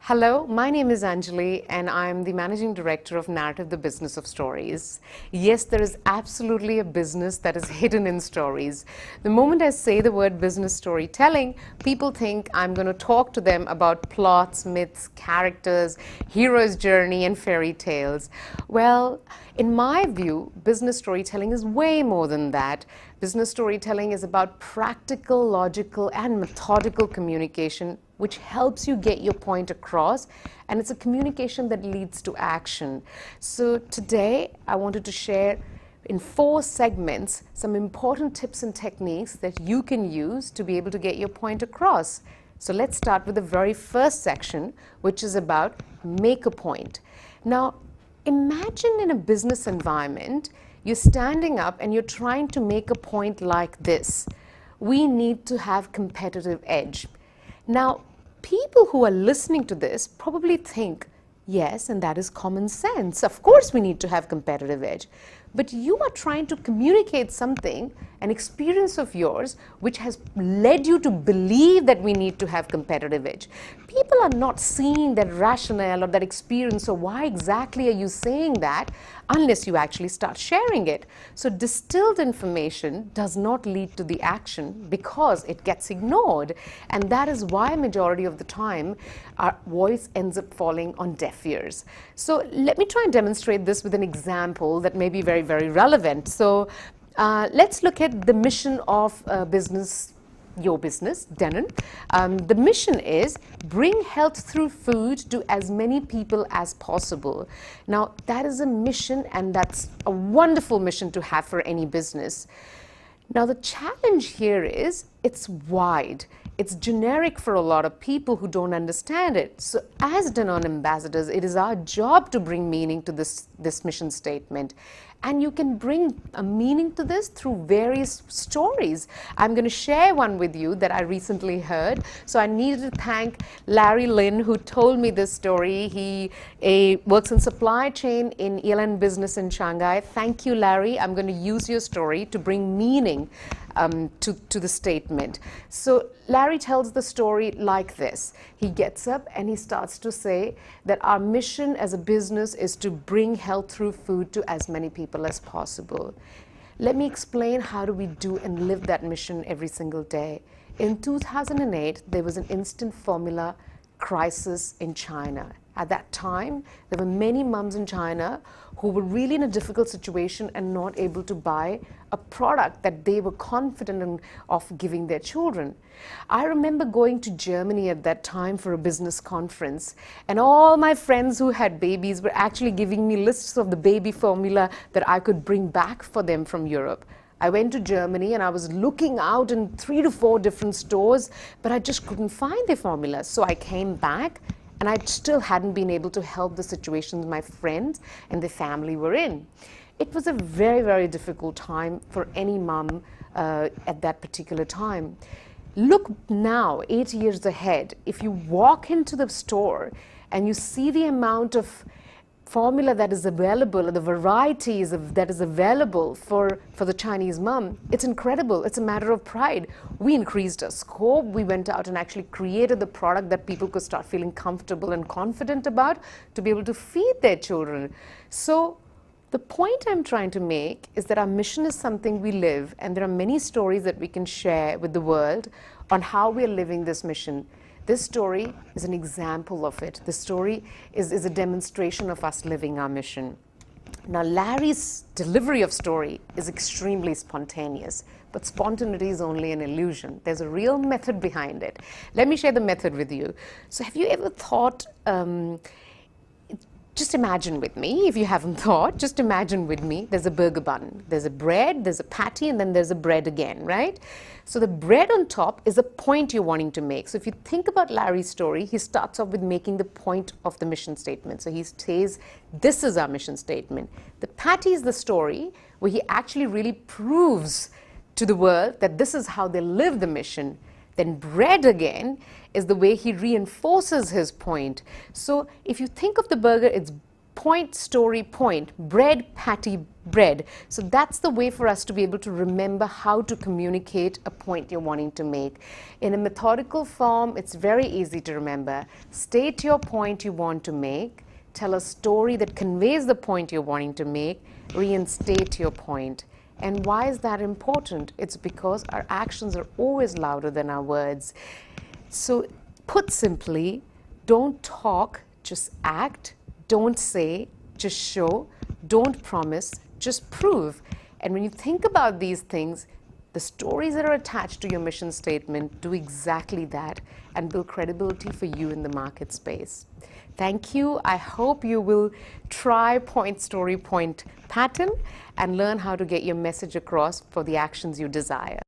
Hello, my name is Anjali and I'm the Managing Director of Narrative, the Business of Stories. Yes, there is absolutely a business that is hidden in stories. The moment I say the word business storytelling, people think I'm going to talk to them about plots, myths, characters, hero's journey and fairy tales. Well, in my view, business storytelling is way more than that. Business storytelling is about practical, logical and methodical communication which helps you get your point across, and it's a communication that leads to action. So today I wanted to share in 4 segments some important tips and techniques that you can use to be able to get your point across. So let's start with the very first section, which is about make a point. Now, imagine in a business environment, you're standing up and you're trying to make a point like this. We need to have competitive edge. Now, people who are listening to this probably think, yes, and that is common sense. Of course we need to have competitive edge. But you are trying to communicate something, an experience of yours, which has led you to believe that we need to have competitive edge. People are not seeing that rationale or that experience, or why exactly are you saying that, unless you actually start sharing it. So distilled information does not lead to the action because it gets ignored. And that is why majority of the time our voice ends up falling on deaf ears. So let me try and demonstrate this with an example that may be very relevant. So let's look at the mission of your business, Denon. The mission is bring health through food to as many people as possible. Now, that is a mission, and that's a wonderful mission to have for any business. Now, the challenge here is it's wide. It's generic for a lot of people who don't understand it. So as Danone ambassadors, it is our job to bring meaning to this mission statement. And you can bring a meaning to this through various stories. I'm going to share one with you that I recently heard. So I needed to thank Larry Lin, who told me this story. He works in supply chain in ELN business in Shanghai. Thank you, Larry. I'm going to use your story to bring meaning to the statement. So Larry tells the story like this. He gets up and he starts to say that our mission as a business is to bring health through food to as many people as possible. Let me explain how do we do and live that mission every single day. In 2008, there was an instant formula crisis in China. At that time, there were many mums in China who were really in a difficult situation and not able to buy a product that they were confident of giving their children. I remember going to Germany at that time for a business conference, and all my friends who had babies were actually giving me lists of the baby formula that I could bring back for them from Europe. I went to Germany and I was looking out in 3 to 4 different stores, but I just couldn't find the formula. So I came back, and I still hadn't been able to help the situations my friends and their family were in. It was a very difficult time for any mom at that particular time. Look now, 8 years ahead, if you walk into the store and you see the amount of formula that is available, the varieties that is available for the Chinese mom, it's incredible. It's a matter of pride. We increased our scope. We went out and actually created the product that people could start feeling comfortable and confident about to be able to feed their children. So the point I'm trying to make is that our mission is something we live, and there are many stories that we can share with the world on how we're living this mission. This story is an example of it. This story is a demonstration of us living our mission. Now, Larry's delivery of story is extremely spontaneous, but spontaneity is only an illusion. There's a real method behind it. Let me share the method with you. So have you ever thought, just imagine with me, if you haven't thought, just imagine with me, there's a burger bun, there's a bread, there's a patty, and then there's a bread again, right? So the bread on top is a point you're wanting to make. So if you think about Larry's story, he starts off with making the point of the mission statement. So he says, this is our mission statement. The patty is the story where he actually really proves to the world that this is how they live the mission. Then bread again is the way he reinforces his point. So if you think of the burger, it's point, story, point, bread, patty, bread. So that's the way for us to be able to remember how to communicate a point you're wanting to make. In a methodical form, it's very easy to remember. State your point you want to make, tell a story that conveys the point you're wanting to make, reinstate your point. And why is that important? It's because our actions are always louder than our words. So, put simply, don't talk, just act. Don't say, just show. Don't promise, just prove. And when you think about these things, the stories that are attached to your mission statement do exactly that and build credibility for you in the market space. Thank you. I hope you will try point, story, point pattern and learn how to get your message across for the actions you desire.